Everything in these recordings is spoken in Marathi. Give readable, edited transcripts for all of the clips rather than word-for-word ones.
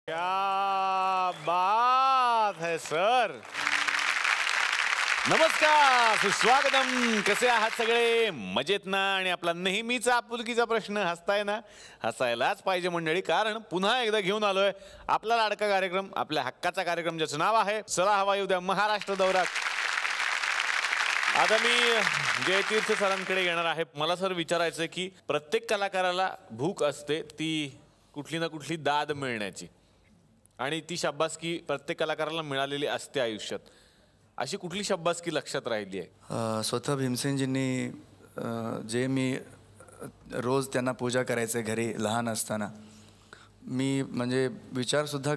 क्या बात है सर. नमस्कार, सुस्वागतम. कसे आहात सगळे? मजेत ना? आणि आपला नेहमीचा आपुलकीचा प्रश्न, हसताय ना? हसायलाच पाहिजे मंडळी, कारण पुन्हा एकदा घेऊन आलोय आपला लाडका कार्यक्रम, आपल्या हक्काचा कार्यक्रम, ज्याचं नाव आहे चला हवा येऊ द्या महाराष्ट्र दौरा. आता मी जयतीर्थ सरांकडे येणार आहे. मला सर विचारायचं की प्रत्येक कलाकाराला भूक असते, ती कुठली ना कुठली दाद मिळण्याची, आणि ती शाब्बासकी प्रत्येक कलाकाराला मिळालेली असते आयुष्यात. अशी कुठली शाब्बासकी लक्षात राहिली आहे? स्वतः भीमसेनजींनी जे मी रोज त्यांना पूजा करायचे घरी लहान असताना, मी म्हणजे विचारसुद्धा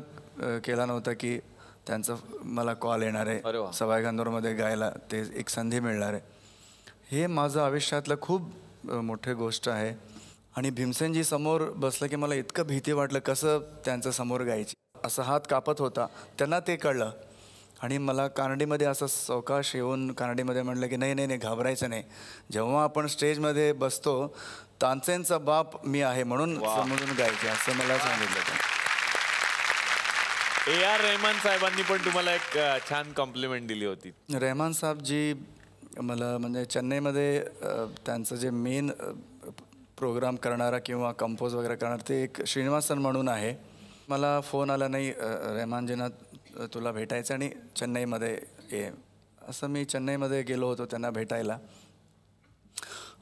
केला नव्हता की त्यांचा मला कॉल येणार आहे, सवाई गंधर्वमध्ये गायला ते एक संधी मिळणार आहे. हे माझं आयुष्यातलं खूप मोठी गोष्ट आहे. आणि भीमसेनजी समोर बसलं की मला इतकं भीती वाटलं, कसं त्यांचं समोर गायची. असं हात कापत होता, त्यांना ते कळलं. आणि मला कानडीमध्ये असं सावकाश येऊन कानडीमध्ये म्हटलं की नाही नाही नाही, घाबरायचं नाही. जेव्हा आपण स्टेजमध्ये बसतो, तानसेनचा बाप मी आहे म्हणून समजून गायचे, असं मला सांगितलं. AR रहमान साहेबांनी पण तुम्हाला एक छान कॉम्प्लिमेंट दिली होती. रहमान साहेब जी मला म्हणजे चेन्नईमध्ये त्यांचं जे मेन प्रोग्राम करणारा किंवा कंपोज वगैरे करणारा ते एक श्रीनिवासन म्हणून आहे. मला फोन आला, नाही रहमानजींना तुला भेटायचं आणि चेन्नईमध्ये ये. असं मी चेन्नईमध्ये गेलो होतो त्यांना भेटायला.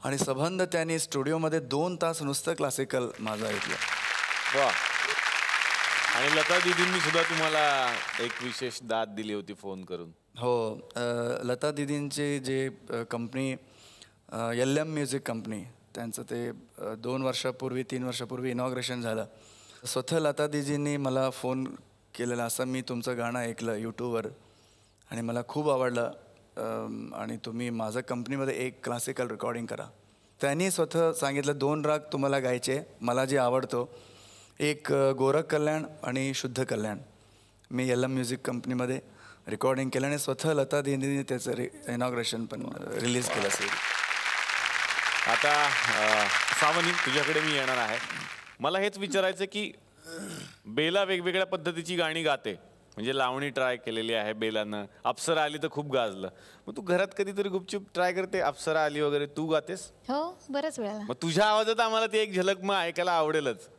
आणि सबंध त्यांनी स्टुडिओमध्ये 2 तास नुसतं क्लासिकल माझं ऐकलं. वा. आणि लता दीदींनी सुद्धा तुम्हाला एक विशेष दाद दिली होती फोन करून. हो, लता दीदींची जे कंपनी LM म्युझिक कंपनी, त्यांचं ते 2 वर्षापूर्वी 3 वर्षापूर्वी इनॉग्रेशन झालं. स्वतः लता दीदींनी मला फोन केलेला, असं मी तुमचं गाणं ऐकलं यूट्यूबवर आणि मला खूप आवडलं आणि तुम्ही माझं कंपनीमध्ये एक क्लासिकल रेकॉर्डिंग करा. त्यांनी स्वतः सांगितलं 2 राग तुम्हाला गायचे, मला जे आवडतो, एक गोरख कल्याण आणि शुद्ध कल्याण. मी LM म्युझिक कंपनीमध्ये रेकॉर्डिंग केलं आणि स्वतः लता दीदींनी त्याचं इनॉग्रेशन पण रिलीज केलं असेल. आता सावनी, तुझ्याकडे मी येणार आहे. मला हेच विचारायचं की बेला वेगवेगळ्या पद्धतीची गाणी गाते, म्हणजे लावणी ट्राय केलेली आहे बेलानं, अप्सरा आली तर खूप गाजलं. मग तू घरात कधीतरी गुपचूप ट्राय करते, अप्सरा आली वगैरे तू गातेस? हो, बऱ्याच वेळा. मग तुझ्या आवाजात आम्हाला ती एक झलक मग ऐकायला आवडेलच.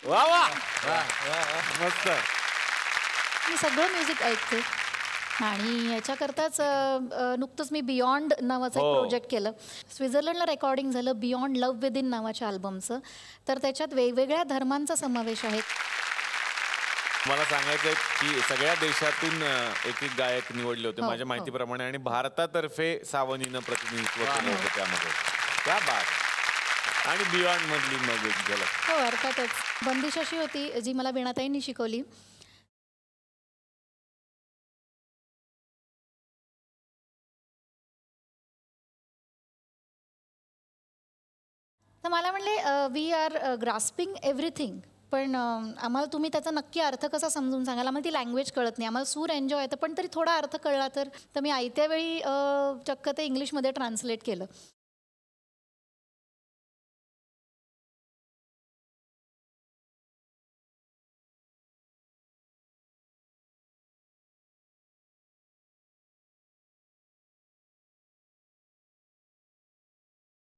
वा वा, मस्त. मी सगळं म्युझिक ऐकते आणि याच्याकरताच नुकतंच मी बियॉन्ड नावाचं एक प्रोजेक्ट केलं. स्वित्झर्लंडला रेकॉर्डिंग झालं बियॉन्ड लव्ह विदिन नावाच्या अल्बमचं. तर त्याच्यात वेगवेगळ्या धर्मांचा समावेश आहे. मला सांगायचं की सगळ्या देशातून एक एक गायक निवडले होते माझ्या माहितीप्रमाणे, आणि भारतातर्फे सावनीनं प्रतिनिधित्व केलं होतं त्यामध्ये. क्या बात. आणि बियॉन्ड मधली मग एक गेलं. हो, अर्थातच. बंदिश अशी होती जी मला वीणाताईंनी शिकवली. तर मला म्हणले वी आर ग्रास्पिंग एव्हरीथिंग, पण आम्हाला तुम्ही त्याचा नक्की अर्थ कसा समजून सांगाल, आम्हाला ती लँग्वेज कळत नाही, आम्हाला सूर एन्जॉय येतं, पण तरी थोडा अर्थ कळला तर मी आयत्या वेळी चक्क ते इंग्लिशमध्ये ट्रान्सलेट केलं.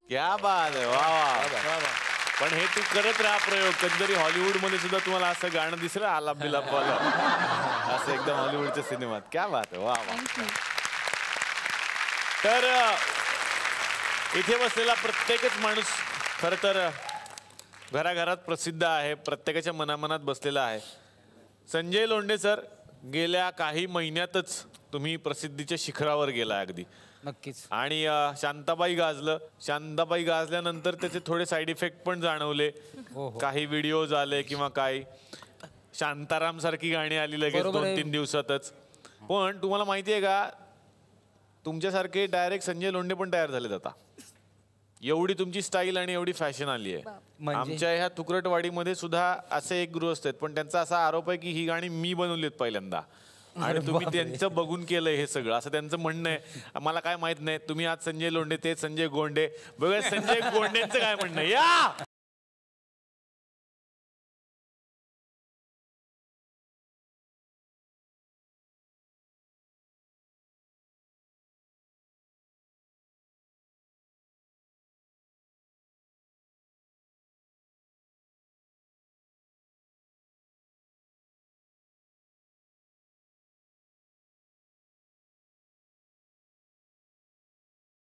क्या बात आहे. वा वा. पण हे तू करत राहा प्रयोग. कधीतरी हॉलिवूडमध्ये सुद्धा तुम्हाला असं गाणं दिसलं, आलाप बिलाप वाला, असं एकदम हॉलिवूडच्या सिनेमात. क्या बात आहे. वा वा. तर इथे बसलेला प्रत्येकच माणूस खरं तर घराघरात प्रसिद्ध आहे, प्रत्येकाच्या मनामनात बसलेला आहे. संजय लोंढे सर, गेल्या काही महिन्यातच तुम्ही प्रसिद्धीच्या शिखरावर गेला अगदी. नक्कीच. आणि शांताबाई गाजलं. शांताबाई गाजल्यानंतर त्याचे थोडे साईड इफेक्ट पण जाणवले. काही व्हिडिओज आले किंवा काही शांताराम सारखी गाणी आली लगेच 2-3 दिवसातच. पण तुम्हाला माहिती आहे का, तुमच्यासारखे डायरेक्ट संजय लोंढे पण तयार झालेत आता. एवढी तुमची स्टाईल आणि एवढी फॅशन आली आहे. आमच्या ह्या तुकरटवाडीमध्ये सुद्धा असे एक गृहस्थ आहेत, पण त्यांचा असा आरोप आहे की ही गाणी मी बनवली आहेत पहिल्यांदा आणि तुम्ही त्यांचं बघून केलंय हे सगळं, असं त्यांचं म्हणणं आहे. मला काय माहित नाही, तुम्ही आज संजय लोंढे ते संजय गोंडे, बघा संजय गोंडेंचं काय म्हणणं आहे. या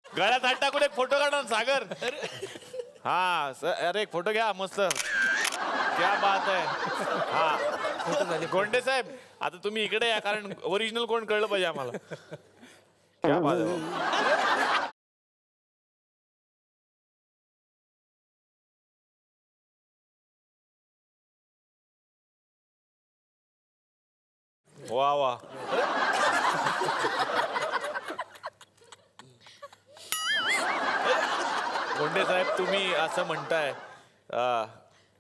गळ्यात हात टाकून एक फोटो काढा ना, सागर. हा अरे एक फोटो घ्या मस्त. क्या बात आहे. हा गोंडे साहेब, आता तुम्ही इकडे या, कारण ओरिजिनल कोण कळलं पाहिजे आम्हाला. क्या बात आहे. वा वा. गोंडे साहेब, तुम्ही असं म्हणताय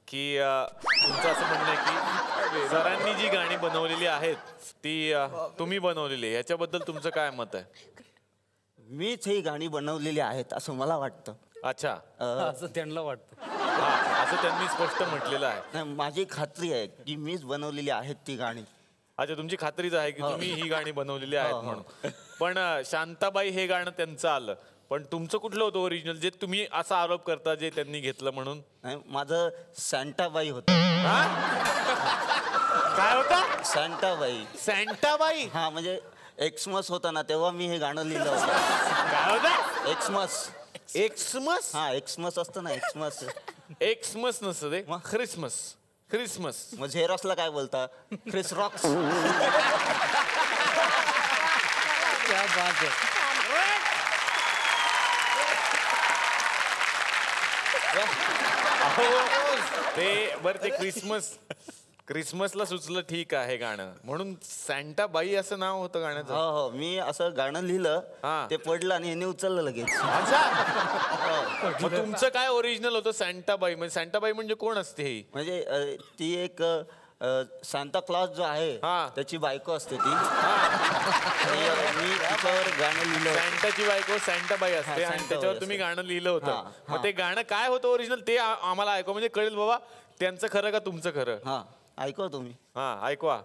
की तुमचं असं म्हणणं आहे की सरांनी जी गाणी बनवलेली आहेत ती तुम्ही बनवलेली, याच्याबद्दल तुमचं काय मत आहे? मीच ही गाणी बनवलेली आहेत असं मला वाटतं. अच्छा, असं त्यांना वाटतं. असं त्यांनी स्पष्ट म्हटलेलं आहे. नाही, माझी खात्री आहे की मीच बनवलेली आहेत ती गाणी. अच्छा, तुमची खात्रीच आहे की तुम्ही ही गाणी बनवलेली आहेत म्हणून. पण शांताबाई हे गाणं त्यांचं आलं, पण तुमचं कुठलं होतं ओरिजिनल, जे तुम्ही असा आरोप करता जे त्यांनी घेतलं म्हणून? नाही, माझं सॅन्टाबाई होतं. काय होता? सॅन्टाबाई. सॅन्टाबाई? हा, म्हणजे एक्समस होता ना, तेव्हा मी हे गाणं लिहिलं होतं. काय होता? एक्समस. एक्समस? हा, एक्समस असतं ना, एक्समस. एक्समस नसतं ते, ख्रिसमस. ख्रिसमस. मग झेरॉक्सला काय बोलता? Chris Roxx. क्या बात आहे. ते बरं, ते क्रिसमसला सुचलं, ठीक आहे गाणं, म्हणून सॅन्टाबाई असं नाव होतं गाण्याचं. हो हो, मी असं गाणं लिहिलं, ते पडलं आणि याने उचललं लगेच. अच्छा, मग तुमचं काय ओरिजिनल होतं? सॅन्टाबाई म्हणजे, सॅन्टाबाई म्हणजे कोण असते ही? म्हणजे ती एक सांता क्लॉज जो आहे त्याची बायको असते ती. मी त्याच्यावर गाणं लिहिलं. सॅन्टाची बायको सॅन्टाबाई असते आणि त्याच्यावर तुम्ही गाणं लिहिलं होतं. मग ते गाणं काय होतं ओरिजिनल ते आम्हाला ऐकू, म्हणजे कळेल बाबा त्यांचं खरं का तुमचं खरं. हा, ऐकवा तुम्ही. हा, ऐकवा.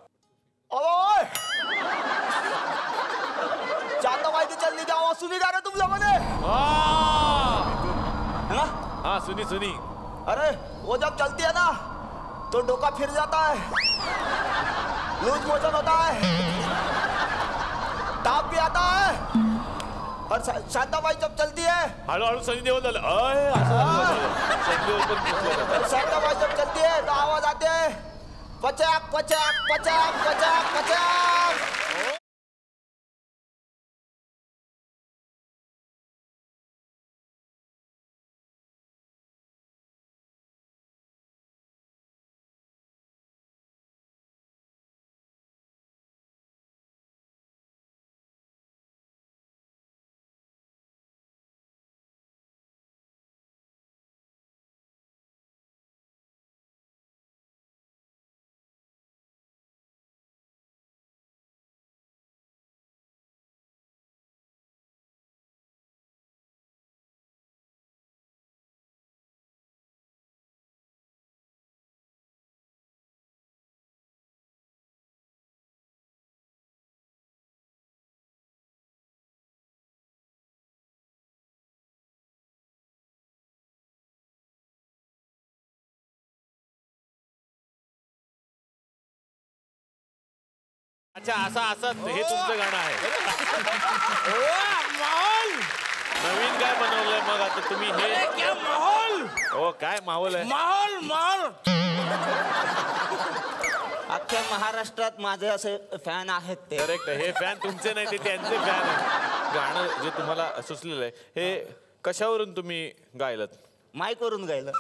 शांताबाई की चलनी क्या आवाज सुनी जा रहे तुम लोगों ने? हाँ सुनी सुनी. अरे वो जब चलती है ना तो डोका फिर जाता है, लूज मोशन होता है, ताप भी आता है. और शांताबाई जब चलती है, हळूहळू सनी देओल झालं. शांताबाई जब चलती है तो आवाज आते है पचाक पचाक पचाक पचाक पचाक. अच्छा, असं असं हे तुमचं गाणं आहे. नवीन काय बनवलंय मग आता तुम्ही हे? माहोल. हो, काय माहोल आहे? माहोल माहोल. अख्ख्या महाराष्ट्रात माझे असे फॅन आहेत. ते करेक्ट. हे फॅन तुमचे नाही, ते त्यांचे फॅन आहेत. गाणं जे तुम्हाला सुचलेलं आहे हे कशावरून तुम्ही गायलं? माईक वरून गायलं.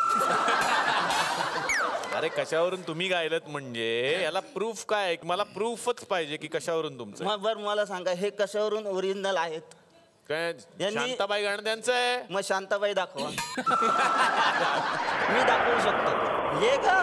अरे कशावरून तुम्ही गायलत म्हणजे याला प्रूफ काय आहे? मला प्रूफच पाहिजे की कशावरून तुमचं. बरं मला सांगा, हे कशावरून ओरिजिनल आहेत? काय यांनी- शांताबाई गाणं त्यांचं आहे. मग शांताबाई दाखवा. मी दाखवू शकतो. हे का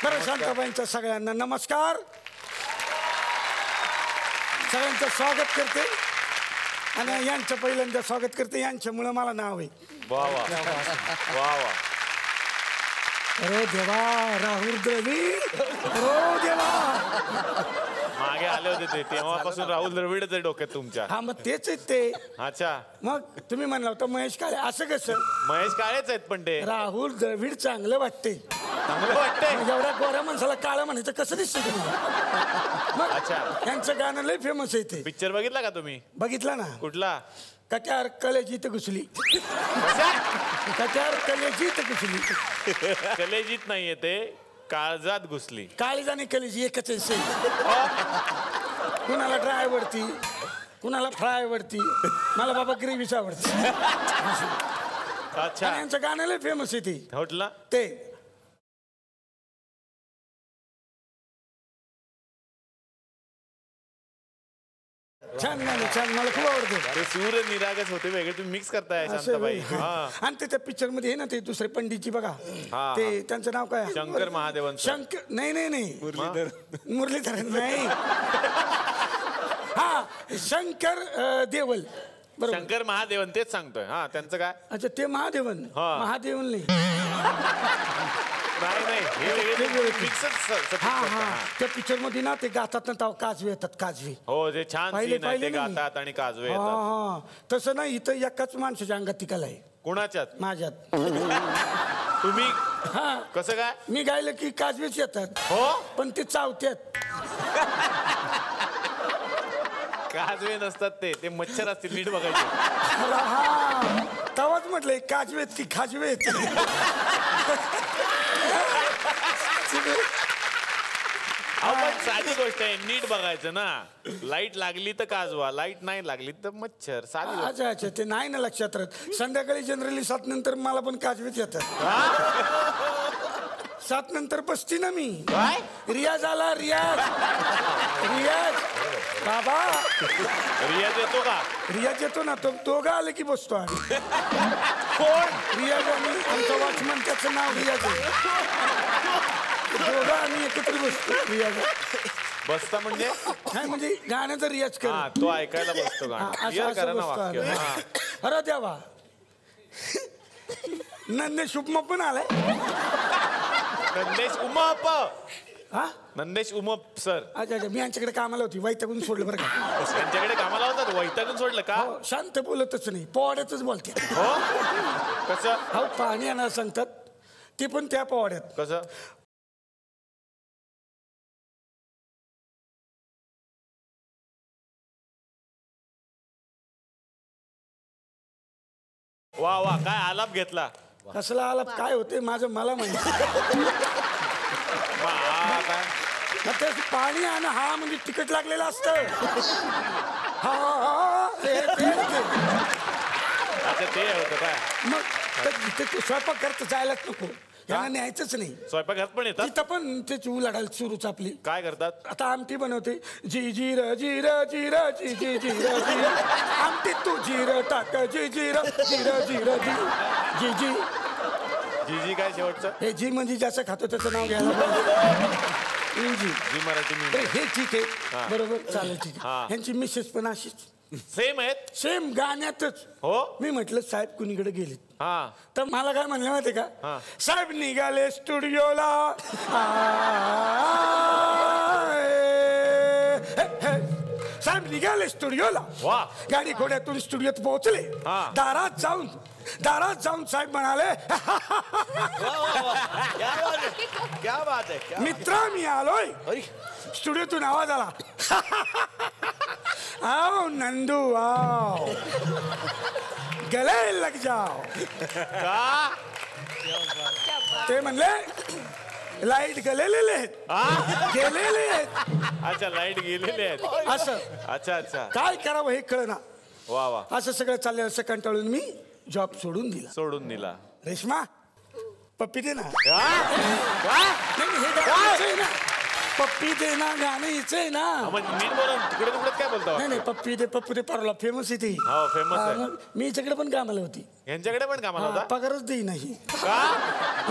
बरं, शांताबाईंचा सगळ्यांना नमस्कार. सगळ्यांचं स्वागत करते आणि यांचं पहिल्यांदा स्वागत करते. यांच्यामुळं मला नाव आहे. वा वा वा वा. अरे देवा, राहुल द्रविड. अरे देवा, मागे आले होते ते, तेव्हापासून राहुल द्रविडच आहे डोक्यात तुमच्या. हा मग तेच आहेत ते. अच्छा, मग तुम्ही म्हणला होता महेश काळे, असं कसं? महेश काळेच आहेत पण ते. राहुल द्रविड चांगलं वाटते. चांगलं वाटतंय. मग एवढ्या गोऱ्या माणसाला काळं म्हणायचं कसं दिसतं तुम्हाला? मग अच्छा. यांचं गाणं लय फेमस आहे ते. पिक्चर बघितला का तुम्ही? बघितला ना. कुठला? कट्यार कलेजीत घुसली. कट्यार कलेजीत घुसली. कलेजीत नाहीये ते, काळजात घुसली. काळीज आणि कलेजी एकच आहे. कुणाला ड्राय आवडती, कुणाला फ्राय आवडती. मला बाबा ग्रेव्हीच आवडती. अच्छा, आणि यांचं गाणं लय फेमस आहे ते. कुठला? ते छान गाणं, छान, मला खूप आवडतं. ते सूर निरागस होते वेगळे, तुम्ही मिक्स करताय असं शांताबाई. होय. हा. आणि ते त्या पिक्चर मध्ये आहे ना ते दुसरे पंडितजी बघा, हा. ते त्यांचं नाव काय? शंकर महादेवन. शंकर नाही नाही नाही, मुरलीधर नाही. हा, शंकर देवल. बरोबर. शंकर महादेवन, तेच सांगतोय. हा, त्यांचं काय? अच्छा, ते महादेवन. हा. महादेवन नाही. नाही, हे वेगळे मिक्सच. हा हा, त्या पिक्चर मध्ये ना ते गातात ना तेव्हा काजवे येतात, काजवे. हो, ते छान पाहिले- सीन आहे. ते पाहिले ना मी. गातात आणि काजवे हा येतात. हा, तसं नाही, इथं एकाच माणसाच्या अंगात ती कला आहे. कुणाच्यात? माझ्यात. तुम्ही हा, कसं काय? मी गायलं की काजवेच येतात. हो, पण ते चावत्यात. काजवे नसतात ते मच्छर असतील, नीट बघायचे. हा, तवाच म्हटलंय काजवेत की खाजवेत. आपण साधी गोष्ट आहे, नीट बघायचं ना. लाईट लागली तर काजवा, लाईट नाही लागली तर मच्छर. साधी गोष्ट. अच्छा अच्छा, ते नाही ना लक्षात राहत. संध्याकाळी जनरली 7 नंतर मला पण काजवेच येतात. 7 नंतर बसती ना मी. काय? रियाज आला, रियाज. रियाज बाबा, रियाज येतो का? रियाज येतो ना, तो दोघं आले की बसतो आम्ही. कोण? रियाज आणि आमचा वॉचमन, त्याचं नाव रियाज आहे. दोघं आम्ही एकत्र बसतो. रियाज बसता म्हणजे? काय म्हणजे गाण्याचा रियाज कर. हा, तो ऐकायला बसतो गाणं. क्लिअर करा ना वाक्य. हा. अरे देवा, नंदेश उपमा पण आलाय. नंदेश उमप. हा, नंदेश उमप सर. अच्छा अच्छा, मी यांच्याकडे कामाला होती, वैतागून सोडलं बरं का. त्यांच्याकडे कामाला होतात, वैतागून सोडलं का? हो, शांत बोलतच नाही, पोवाड्यातच बोलते. हो, कसं? हो, पाणी आणायला सांगतात, ते पण त्या पोवाड्यात. कसं? वा वा, काय आलाप घेतला. कसला आला, काय होते माझं मला माहिती. वा, काय? मग ते पाणी आणा, हा म्हणजे तिकट लागलेलं असतं. हा, हा, ते. अच्छा ते होतं काय मग तिथे ते स्वयंपाक करत जायलाच नको, यांना न्यायचंच नाही. स्वयंपाकघरात पण येतात तिथं पण ते चू लढायला सुरूच आपली. काय करतात? आता आमटी बनवते, जी जीर जीर जीर जी जी जीर जीर, आमटी तू जीर टाक, जी जीर जीर जीर जी जी जी जी काय शेवटचं? हे जी म्हणजे ज्याचं खातो त्याचं नाव घ्यायला पाहिजे. जी जी मराठी मी बरं, हे ठीक आहे, बरोबर, चालेल, ठीक हा. आहे. ह्यांची मिसेस पण अशीच सेम आहेत. सेम गाण्यातच. हो मी म्हटलं साहेब कुणीकडे गेलेत, हा तर मला काय म्हणलं माहिती हा. का, साहेब निघाले स्टुडिओला. साहेब निघाले स्टुडिओला. वा. गाडी घोड्यातून स्टुडिओत पोहोचले. हा. दारात जाऊन साहेब म्हणाले, क्या बात आहे क्या मित्रा मी आलोय. स्टुडिओतून आवाज आला, आओ नंदू आओ, गले लग जाओ. का? ते म्हणले लाईट गेलेले आहेत. अच्छा लाईट गेलेले आहेत. असं अच्छा अच्छा काय करावं हे कळना. वा वा असं सगळं चाललं, असं कंटाळून मी जॉब सोडून दिला. सोडून दिला. रेश्मा पप्पी दे ना. का? नाही, हे गाणं हिचं आहे ना, पप्पी दे ना, गाणं हिचं आहे ना. मग नीट बोलून तिकडे तिकडे काय बोलतो? नाही पप्पी दे पप्पू दे परला फेमस आहे ती. हो, famous आहे. मग मी हिच्याकडे पण कामाला होती. यांच्याकडे पण कामाला होता? पगारच देई नाही. का?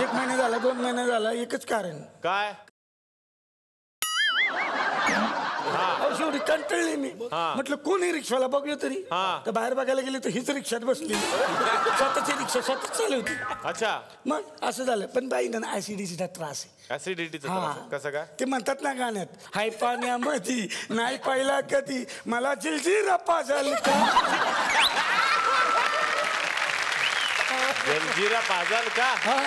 1 महिना झाला, 2 महिना झाला, एकच कारण. काय? अहो, शेवटी कंटाळले मी. हा. म्हटलं कोणी रिक्षाला बघूया तरी. हा. तर बाहेर बघायला गेले तर हीच रिक्षात बसली, स्वतःची रिक्षा स्वतःच चालवती. अच्छा मग असं झालं. पण बाईंना ऍसिडिटीचा त्रास आहे. ऍसिडिटीचा हा. कसं काय? ते म्हणतात ना गाण्यात, हाय पाण्यामध्ये नाही पाहिला कधी मला जिलजीरा पाजल का. जंजिरा पाजाल का? हा.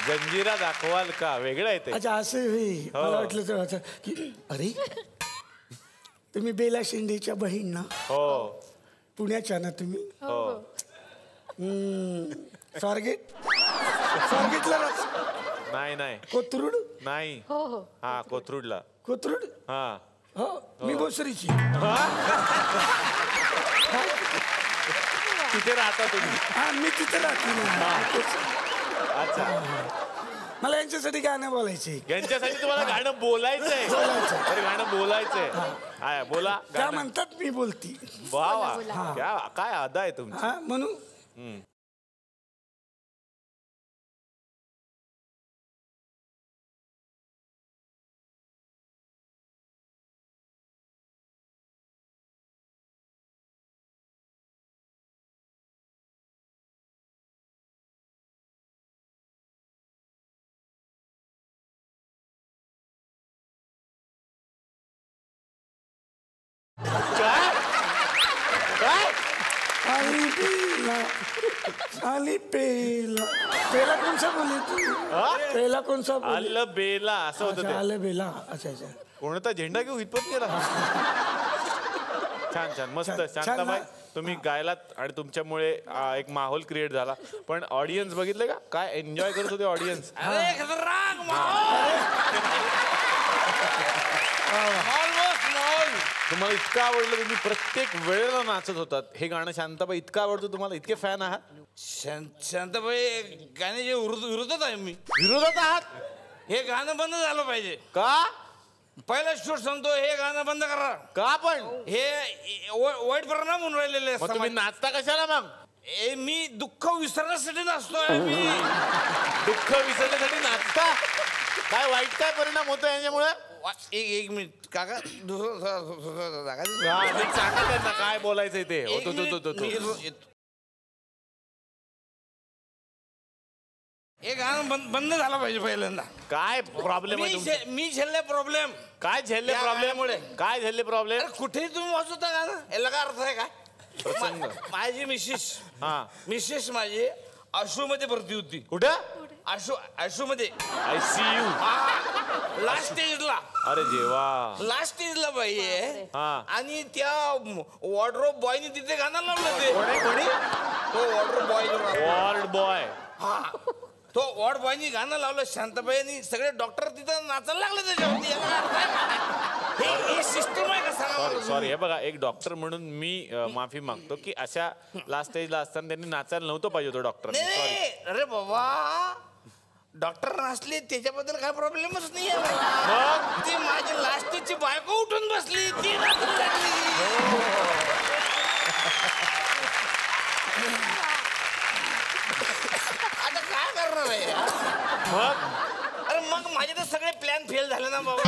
जंजिरा दाखवाल का? वेगळं आहे ते. अच्छा असं होय. मला वाटलं तर असं की अरे तुम्ही बेला शिंदेच्या बहीण ना, हो पुण्याच्या ना तुम्ही. हो स्वारगेटला नाही नाही कोथरूड. नाही. हो हो हा कोथरूडला. कोथरूड हा हो, मी भोसरीची. तिथे राहता तुम्ही? हा, मी तिथे राहते ना. अच्छा मला यांच्यासाठी गाणं बोलायचे. यांच्यासाठी तुम्हाला गाणं बोलायचंय? अरे गाणं बोलायचंय. हा बोला. त्या गाणं. म्हणतात मी बोलती. वा वा क्या काय अदा आहे तुमची. हा म्हणून काय? काय? आली पेला पेला कोणसा बोलली तू? पेला कोणसा बोलली? आलं बेला असं होतं अच्छा, ते. आलं बेला. अच्छा अच्छा. कोणता झेंडा घेऊ इथपर्यंत गेला? छान छान मस्त. छान, शांताबाई छान. तुम्ही गायलात आणि तुमच्यामुळे एक माहोल क्रिएट झाला. पण ऑडियन्स बघितले का काय एन्जॉय करत होते ऑडियन्स? तुम्हाला इतकं आवडलं तुम्ही प्रत्येक वेळेला नाचत होतात. हे गाणं शांताबाई इतकं आवडतं तुम्हाला? इतके फॅन आहात? शांताबाई गाण्याच्या विरोधात आहे मी. विरोधात आहात? हे गाणं बंद झालं पाहिजे. का? पहिला शूट सांगतो, हे गाणं बंद करा. का पण? हे वाईट परिणाम होऊन राहिलेले मग तुम्ही नाचता कशाला मग? मी दुःख विसरण्यासाठी नाचतोय. मी दुःख विसरण्यासाठी नाचता? काय वाईट काय परिणाम होतो याच्यामुळे? एक मिनिट काका, दुसरं जागा सांगा त्यांना काय बोलायचंय ते. हे गाणं बंद झालं पाहिजे पहिल्यांदा. काय प्रॉब्लेम आहे? मी झेलले प्रॉब्लेम. काय झेलले प्रॉब्लेम? काय झेलले प्रॉब्लेम? कुठेही तुम्ही वाचवता गाणं, याला काय अर्थ आहे काय? प्रसंग. माझी मिसेस हा माझी आशू मध्ये भरती होती. कुठं? आशू मध्ये. ICU. लास्ट स्टेजला. अरे जेवा. लास्ट स्टेजला बाई आहे. हा. आणि त्या वॉर्डरोब बॉयने तिथे गाणं लावलं. ते कोणी? तो वॉर्डरोब बॉय. Ward boy. हा, तो वॉर्ड बॉयनी गाणं लावलं. शांताबाई आणि सगळे डॉक्टर तिथं नाचायला लागले त्याच्यावरती. याला अर्थ आहे का? हे सिस्टम आहे का सांगा सॉरी मला सॉरी हे बघा एक डॉक्टर म्हणून मी माफी मागतो की अशा लास्ट स्टेजला असताना त्यांनी नाचायला नव्हतं पाहिजे होतं डॉक्टर नाही सॉरी नाही, अरे बाबा डॉक्टर नसले त्याच्याबद्दल काय प्रॉब्लेमच नाही आहे मला. ती माझी लास्टची बायको उठून बसली ती नाचू लागली. आता काय करणार आहे मग अरे मग माझे तर सगळे प्लॅन फेल झाले ना बाबा.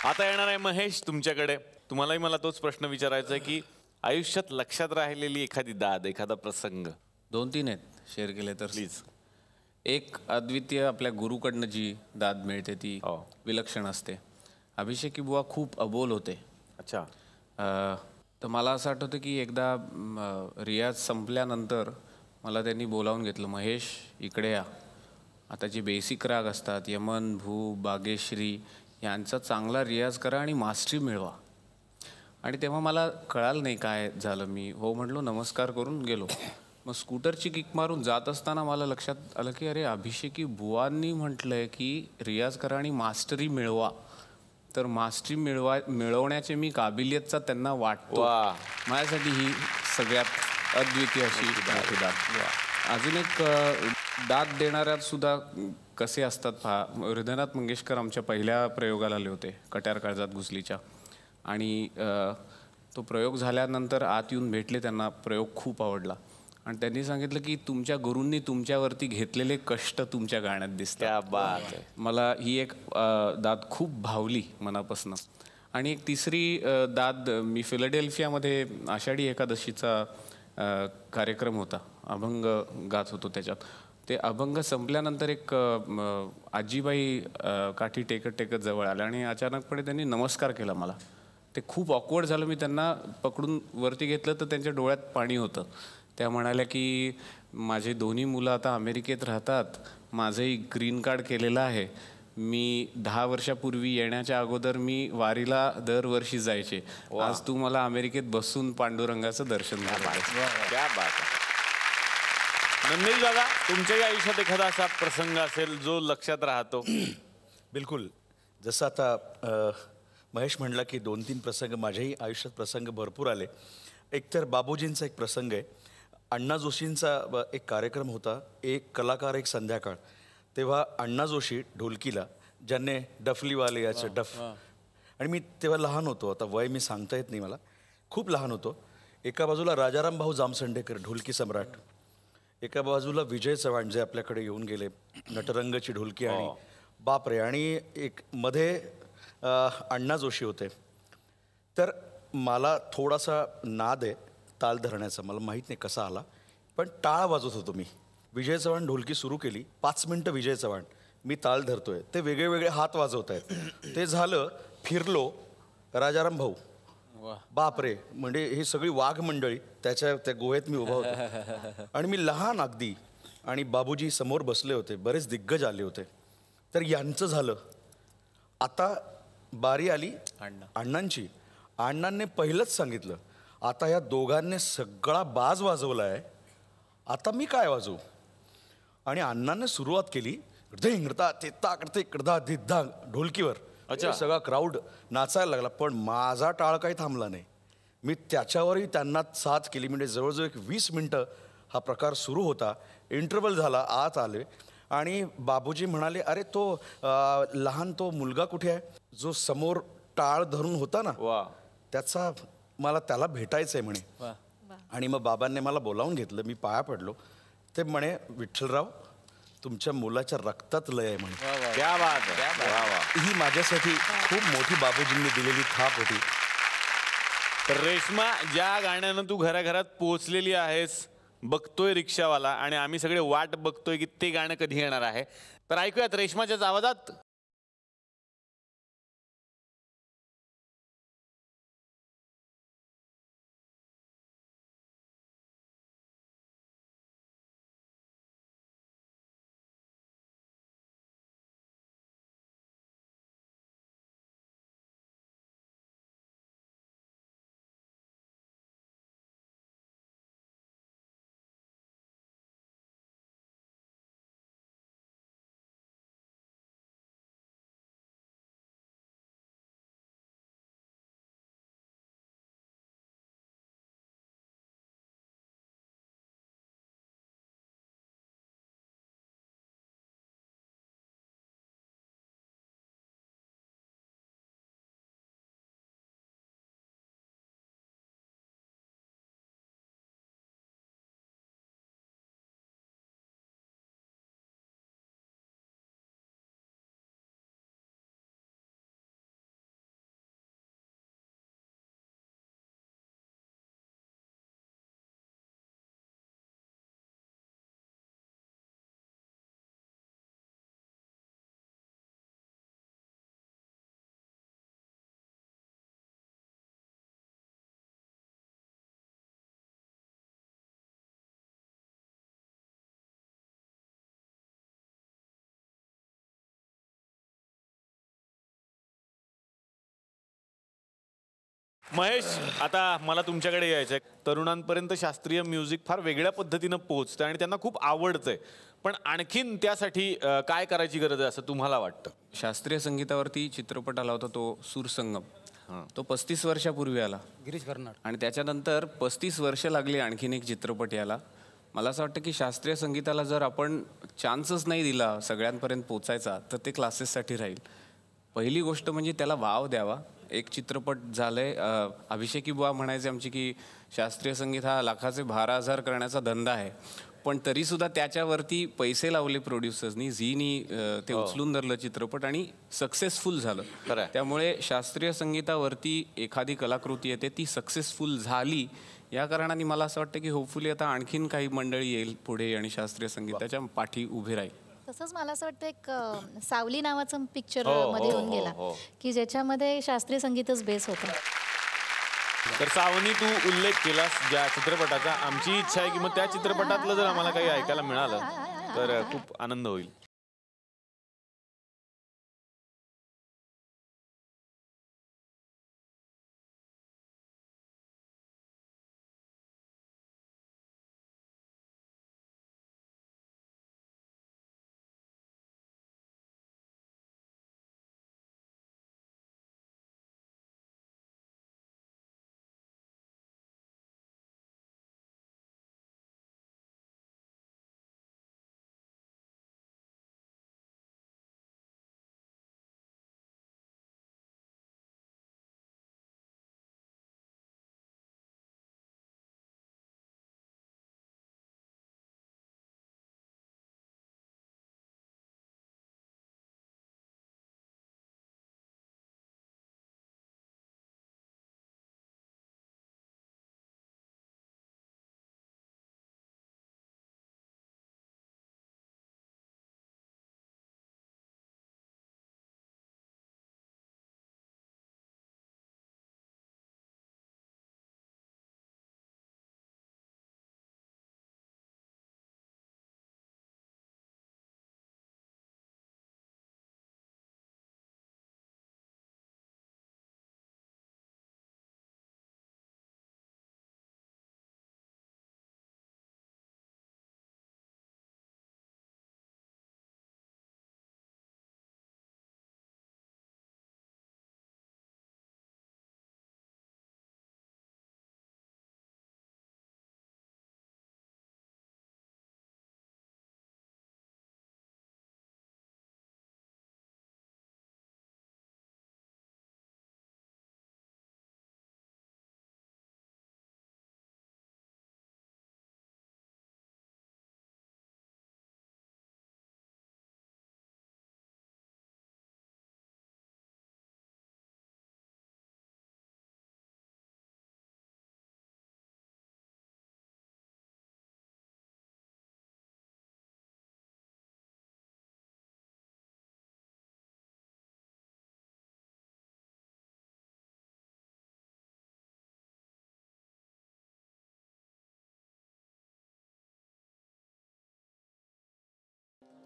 आता येणार आहे महेश तुमच्याकडे. तुम्हालाही मला तोच प्रश्न विचारायचा आहे की आयुष्यात लक्षात राहिलेली एखादी दाद एखादा प्रसंग 2-3 आहेत शेअर केले तर. प्लीज. एक अद्वितीय आपल्या गुरुकडनं जी दाद मिळते ती हो. विलक्षण असते. अभिषेकी बुवा खूप अबोल होते. अच्छा तर मला असं आठवतं की एकदा रियाज संपल्यानंतर मला त्यांनी बोलावून घेतलं, महेश इकडे या. आता जे बेसिक राग असतात यमन, भू, बागेश्री यांचा चांगला रियाज करा आणि मास्टरी मिळवा. आणि तेव्हा मला कळालं नाही काय झालं. मी हो म्हटलो, नमस्कार करून गेलो. मग स्कूटरची किक मारून जात असताना मला लक्षात आलं की अरे अभिषेकी बुवांनी म्हटलंय की रियाज करा आणि मास्टरी मिळवा. तर मास्टरी मिळवण्याचे मी काबिलियतचा त्यांना वाटतो. वा. माझ्यासाठी ही सगळ्यात अद्वितीय अशी मोठी दाद. अजून एक दाद देणाऱ्यात सुद्धा कसे असतात पहा. हृदयनाथ मंगेशकर आमच्या पहिल्या प्रयोगाला आले होते कट्यार काळजात घुसलीच्या. आणि तो प्रयोग झाल्यानंतर आत येऊन भेटले. त्यांना प्रयोग खूप आवडला आणि त्यांनी सांगितलं की तुमच्या गुरूंनी तुमच्यावरती घेतलेले कष्ट तुमच्या गाण्यात दिसतात. क्या बात आहे. मला ही एक दाद खूप भावली मनापासून. आणि एक तिसरी दाद मी फिलाडेल्फियामध्ये आषाढी एकादशीचा कार्यक्रम होता. अभंग गात होतो त्याच्यात. ते अभंग संपल्यानंतर एक आजीबाई काठी टेकत टेकत जवळ आल्या आणि अचानकपणे त्यांनी नमस्कार केला मला. ते खूप ऑकवर्ड झालं. मी त्यांना पकडून वरती घेतलं तर त्यांच्या डोळ्यात पाणी होतं. त्या म्हणाल्या की माझे दोन्ही मुलं आता अमेरिकेत राहतात, माझंही ग्रीन कार्ड केलेलं आहे. मी 10 वर्षापूर्वी येण्याच्या अगोदर मी वारीला दरवर्षी जायचे. आज तू मला अमेरिकेत बसून पांडुरंगाचं दर्शन झालं. क्या बात आहे. नंदेश दादा तुमच्याही आयुष्यात एखादा असा प्रसंग असेल जो लक्षात राहतो. बिलकुल. जसं आता महेश म्हणला की 2-3 प्रसंग, माझ्याही आयुष्यात प्रसंग भरपूर आले. एकतर बाबूजींचा एक प्रसंग आहे. अण्णा जोशींचा एक कार्यक्रम होता, एक कलाकार एक संध्याकाळ. तेव्हा अण्णा जोशी ढोलकीला, ज्यांनी डफलीवाले याचं डफ, आणि मी तेव्हा लहान होतो. आता वय मी सांगता येत नाही मला, खूप लहान होतो. एका बाजूला राजाराम भाऊ जामसंडेकर ढोलकी सम्राट, एका बाजूला विजय चव्हाण जे आपल्याकडे येऊन गेले, नटरंगची ढोलकी. आणि बापरे, आणि एक मध्ये अण्णा जोशी होते. तर मला थोडासा नाद आहे ताल धरण्याचा, मला माहीत नाही कसा आला, पण टाळ वाजवत होतो मी. विजय चव्हाण ढोलकी सुरू केली, 5 मिनटं विजय चव्हाण, मी ताल धरतोय, ते वेगळे वेगळे हात वाजवत आहेत. ते झालं, फिरलो, राजाराम भाऊ, बापरे, म्हणजे ही सगळी वाघ मंडळी त्या गुहेत मी उभा होतो. आणि मी लहान अगदी, आणि बाबूजी समोर बसले होते, बरेच दिग्गज आले होते. तर यांचं झालं. आता बारी आली अण्णांची. अण्णांनी पहिलंच सांगितलं, आता या दोघांनी सगळा बाज वाजवला आहे, आता मी काय वाजवू. आणि अण्णांनी सुरुवात केली, धिंगडता तित्ता करते कडदा धिद्धा ढोलकीवर. अच्छा, सगळा क्राऊड नाचायला लागला, पण माझा टाळ काही थांबला नाही. मी त्याच्यावरही त्यांना साथ केली. म्हणजे जवळजवळ एक 20 मिनटं हा प्रकार सुरू होता. इंटरव्हल झाला, आत आले आणि बाबूजी म्हणाले, अरे तो लहान तो मुलगा कुठे आहे जो समोर टाळ धरून होता ना, त्याचा मला त्याला भेटायचं आहे म्हणे. आणि मग बाबांनी मला बोलावून घेतलं. मी पाया पडलो. ते म्हणे, विठ्ठलराव तुमच्या मुलाच्या रक्तात लय आहे म्हणे. क्या बात आहे. ही माझ्यासाठी खूप मोठी बाबूजींनी दिलेली थाप होती. तर रेश्मा, ज्या गाण्यानं तू घराघरात पोहोचलेली आहेस, बघतोय रिक्षावाला, आणि आम्ही सगळे वाट बघतोय की ते गाणं कधी येणार आहे. तर ऐकूयात रेश्माच्याच आवाजात महेश, आता मला तुमच्याकडे यायचं आहे. तरुणांपर्यंत शास्त्रीय म्युझिक फार वेगळ्या पद्धतीनं पोहोचतं आणि त्यांना खूप आवडतंय. पण आणखीन त्यासाठी काय करायची गरज आहे असं तुम्हाला वाटतं? शास्त्रीय संगीतावरती चित्रपट आला होता तो सूरसंगम. तो 35 वर्षापूर्वी आला गिरीश कर्नाड. आणि त्याच्यानंतर 35 वर्ष लागली आणखीन एक चित्रपट याला. मला असं वाटतं की शास्त्रीय संगीताला जर आपण चान्सच नाही दिला सगळ्यांपर्यंत पोचायचा तर ते क्लासेससाठी राहील. पहिली गोष्ट म्हणजे त्याला वाव द्यावा. एक चित्रपट झालंय, अभिषेकी बुवा म्हणायचे आमची की शास्त्रीय संगीत हा लाखाचे 12,000 करण्याचा धंदा आहे. पण तरीसुद्धा त्याच्यावरती पैसे लावले प्रोड्युसर्सनी, झीनी ते उचलून धरलं चित्रपट आणि सक्सेसफुल झालं. त्यामुळे शास्त्रीय संगीतावरती एखादी कलाकृती येते ती सक्सेसफुल झाली या कारणाने मला असं वाटतं की होपफुली आता आणखीन काही मंडळी येईल पुढे आणि शास्त्रीय संगीताच्या पाठी उभी राहील. तसंच मला असं वाटतं एक सावली नावाचं पिक्चर मध्ये येऊन गेला की ज्याच्यामध्ये शास्त्रीय संगीतच बेस होतं. तर सावनी, तू उल्लेख केलास ज्या चित्रपटाचा, आमची इच्छा आहे की मग त्या चित्रपटातलं जर आम्हाला काही ऐकायला मिळालं तर खूप आनंद होईल.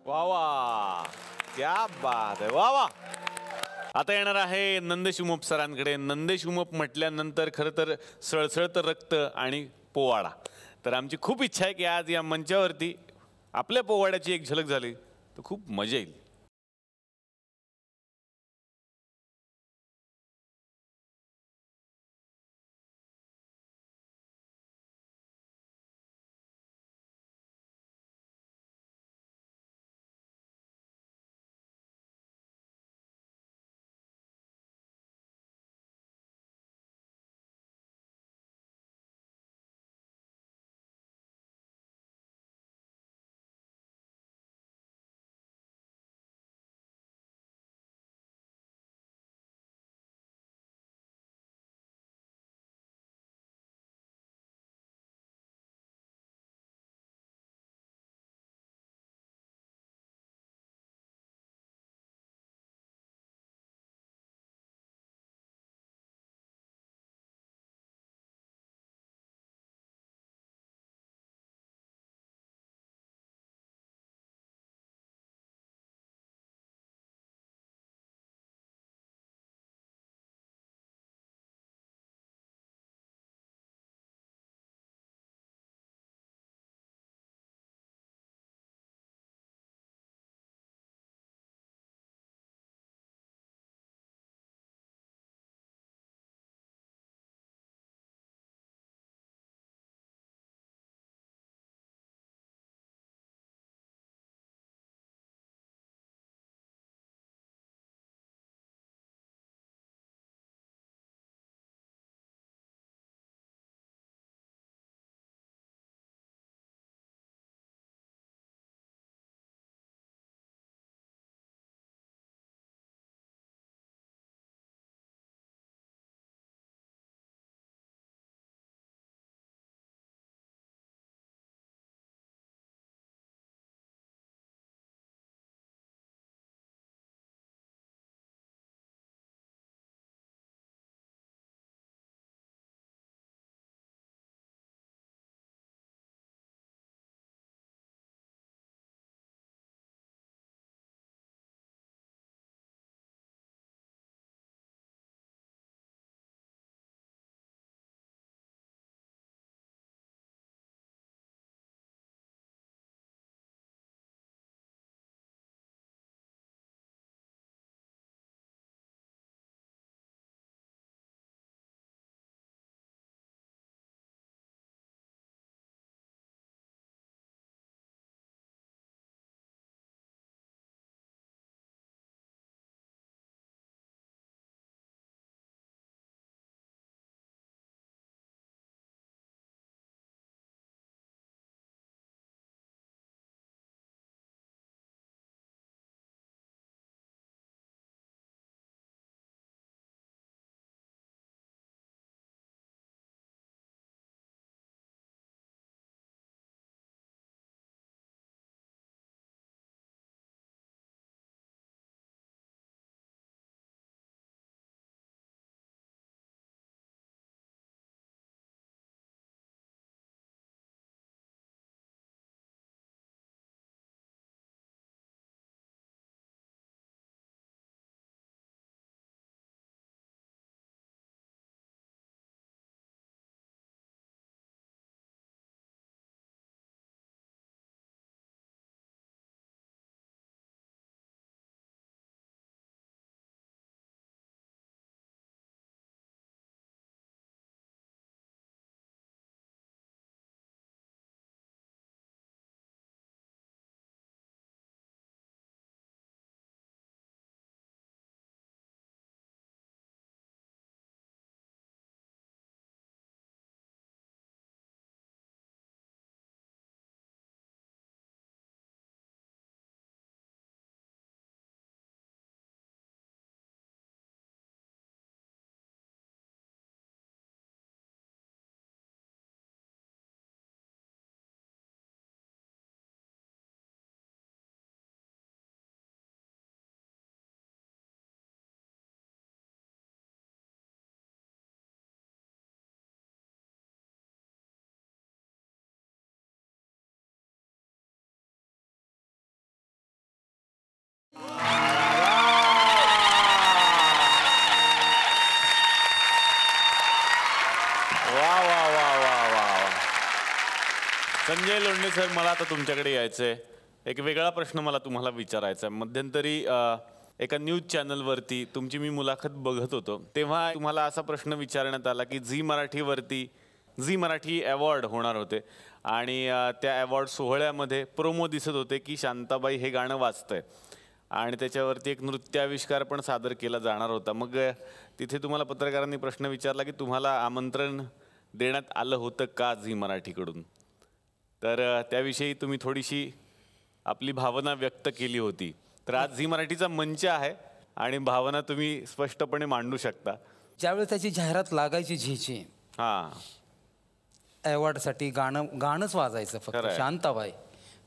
वा वा, क्या बात आहे, वा वा. आता येणार आहे नंदेश उमप सरांकडे. नंदेश उमप म्हटल्यानंतर खरं तर सळसळतं रक्त आणि पोवाडा. तर आमची खूप इच्छा आहे की आज या मंचावरती आपल्या पोवाड्याची एक झलक झाली तर खूप मजा येईल. संजय लोंढे सर, मला आता तुमच्याकडे यायचंय. एक वेगळा प्रश्न मला तुम्हाला विचारायचा आहे. मध्यंतरी एका न्यूज चॅनलवरती तुमची मी मुलाखत बघत होतो, तेव्हा तुम्हाला असा प्रश्न विचारण्यात आला की झी मराठी अवॉर्ड होणार होते आणि त्या अवॉर्ड सोहळ्यामध्ये प्रोमो दिसत होते की शांताबाई हे गाणं वाजतंय आणि त्याच्यावरती एक नृत्याविष्कार पण सादर केला जाणार होता. मग तिथे तुम्हाला पत्रकारांनी प्रश्न विचारला की तुम्हाला आमंत्रण देण्यात आलं होतं का झी मराठीकडून? तर त्याविषयी तुम्ही थोडीशी आपली भावना व्यक्त केली होती. तर आज झी मराठीचा मंच आहे आणि भावना तुम्ही स्पष्टपणे मांडू शकता. ज्यावेळेस त्याची जाहिरात लागायची झीची, हां, अवॉर्डसाठी गाणंच वाजायचं, फक्त शांताबाई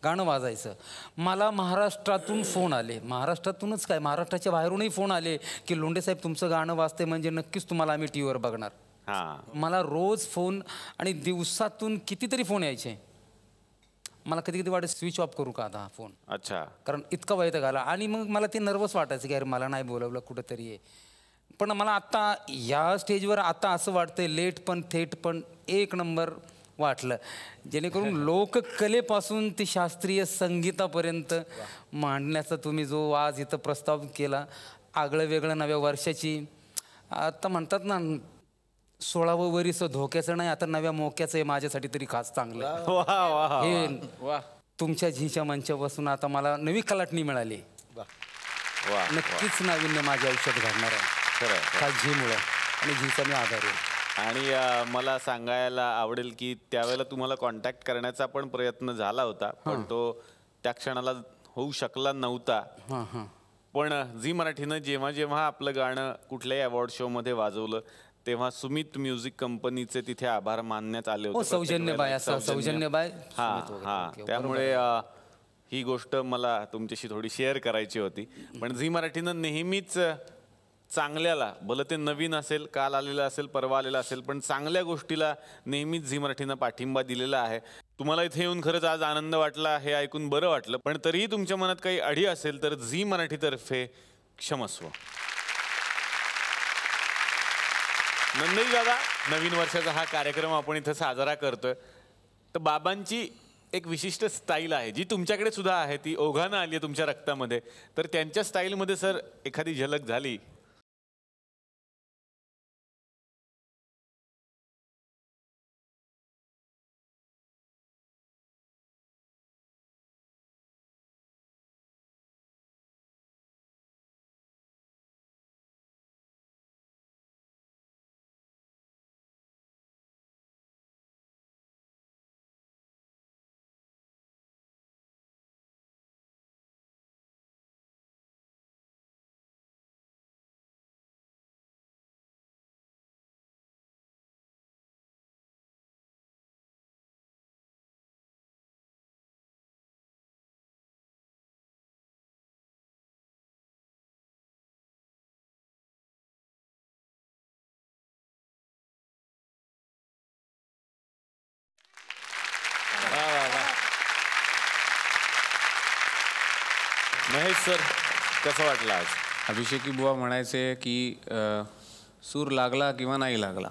गाणं वाजायचं. मला महाराष्ट्रातून फोन आले, महाराष्ट्रातूनच काय, महाराष्ट्राच्या बाहेरूनही फोन आले की लोंढे साहेब तुमचं गाणं वाजते म्हणजे नक्कीच तुम्हाला आम्ही टी व्हीवर बघणार. मला रोज फोन आणि दिवसातून कितीतरी फोन यायचे. मला कधी कधी वाटत स्विच ऑफ करू का आता हा फोन. अच्छा. कारण इतका वैताग आला आणि मग मला ते नर्वस वाटायचं की अरे मला नाही बोलवलं कुठंतरी आहे. पण मला आत्ता या स्टेजवर आता असं वाटतंय लेट पण थेट पण एक नंबर वाटलं, जेणेकरून लोककलेपासून ते शास्त्रीय संगीतापर्यंत मांडण्याचा तुम्ही जो आज इथं प्रस्ताव केला, आगळं वेगळं नव्या वर्षाची, आता म्हणतात ना 16वं वरीस धोक्याचं नाही, आता नव्या मोक्याचं आहे माझ्यासाठी तरी खास चांगलं. हे तुमच्या झीच्या मंचापासून आता मला नवी कलाटणी मिळाली. नक्कीच नाविन्य माझ्या आयुष्यात घडणार आहे खास झीमुळं आणि झीचा मी आभारी आहे. आणि मला सांगायला आवडेल की त्यावेळेला तुम्हाला कॉन्टॅक्ट करण्याचा पण प्रयत्न झाला होता, पण तो त्या क्षणाला होऊ शकला नव्हता. पण झी मराठीनं जेव्हा जेव्हा आपलं गाणं कुठल्याही अवॉर्ड शो मध्ये वाजवलं तेव्हा सुमित म्युझिक कंपनीचे तिथे आभार मानण्यात आले होते. सौजन्यबाई. त्यामुळे ही गोष्ट मला तुमच्याशी थोडी शेअर करायची होती. पण झी मराठीनं नेहमीच चांगल्याला, भलं ते नवीन असेल, काल आलेलं असेल, परवा आलेलं असेल, पण चांगल्या गोष्टीला नेहमीच झी मराठीनं पाठिंबा दिलेला आहे. तुम्हाला इथे येऊन खरंच आज आनंद वाटला हे ऐकून बरं वाटलं. पण तरीही तुमच्या मनात काही अडी असेल तर झी मराठीतर्फे क्षमस्व. नंदई दादा, नवीन वर्षाचा हा कार्यक्रम आपण इथं साजरा करतोय, तर बाबांची एक विशिष्ट स्टाईल आहे जी तुमच्याकडे सुद्धा आहे, ती ओघानं आली आहे तुमच्या रक्तामध्ये. तर त्यांच्या स्टाईलमध्ये सर एखादी झलक झाली? महेश सर, कसं वाटलं आज? अभिषेकी बुवा म्हणायचे की सूर लागला किंवा नाही लागला,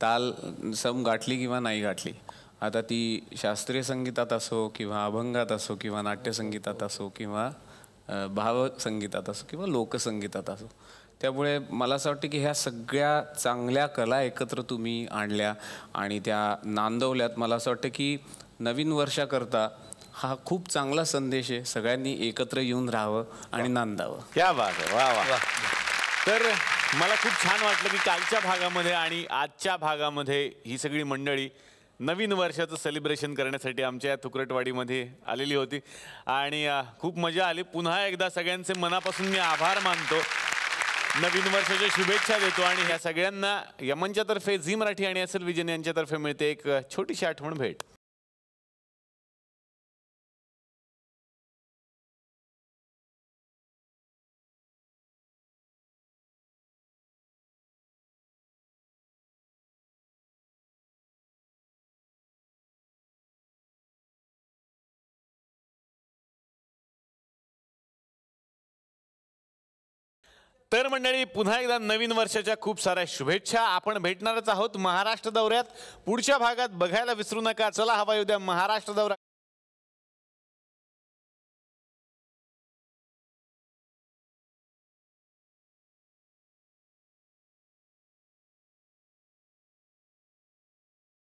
ताल सम गाठली किंवा नाही गाठली. आता ती शास्त्रीय संगीतात असो किंवा अभंगात असो किंवा नाट्यसंगीतात असो किंवा भावसंगीतात असो किंवा लोकसंगीतात असो, त्यामुळे मला असं वाटतं की ह्या सगळ्या चांगल्या कला एकत्र तुम्ही आणल्या आणि त्या नांदवल्यात. मला असं वाटतं की नवीन वर्षाकरता हा खूप चांगला संदेश आहे. सगळ्यांनी एकत्र येऊन राहावं आणि नांदावं. क्या बात आहे, वा वा. तर मला खूप छान वाटलं की कालच्या भागामध्ये आणि आजच्या भागामध्ये ही सगळी मंडळी नवीन वर्षाचं सेलिब्रेशन करण्यासाठी आमच्या तुकरटवाडीमध्ये आलेली होती आणि खूप मजा आली. पुन्हा एकदा सगळ्यांचे मनापासून मी आभार मानतो, नवीन वर्षाच्या शुभेच्छा देतो आणि ह्या सगळ्यांना यमनच्यातर्फे झी मराठी आणि एस एल विजन यांच्यातर्फे मिळते एक छोटीशी आठवण भेट. तर मंडळी पुन्हा एकदा नवीन वर्षाच्या खूप साऱ्या शुभेच्छा. आपण भेटणारच आहोत महाराष्ट्र दौऱ्यात. पुढच्या भागात बघायला विसरू नका. चला हवा येऊ द्या महाराष्ट्र दौरा.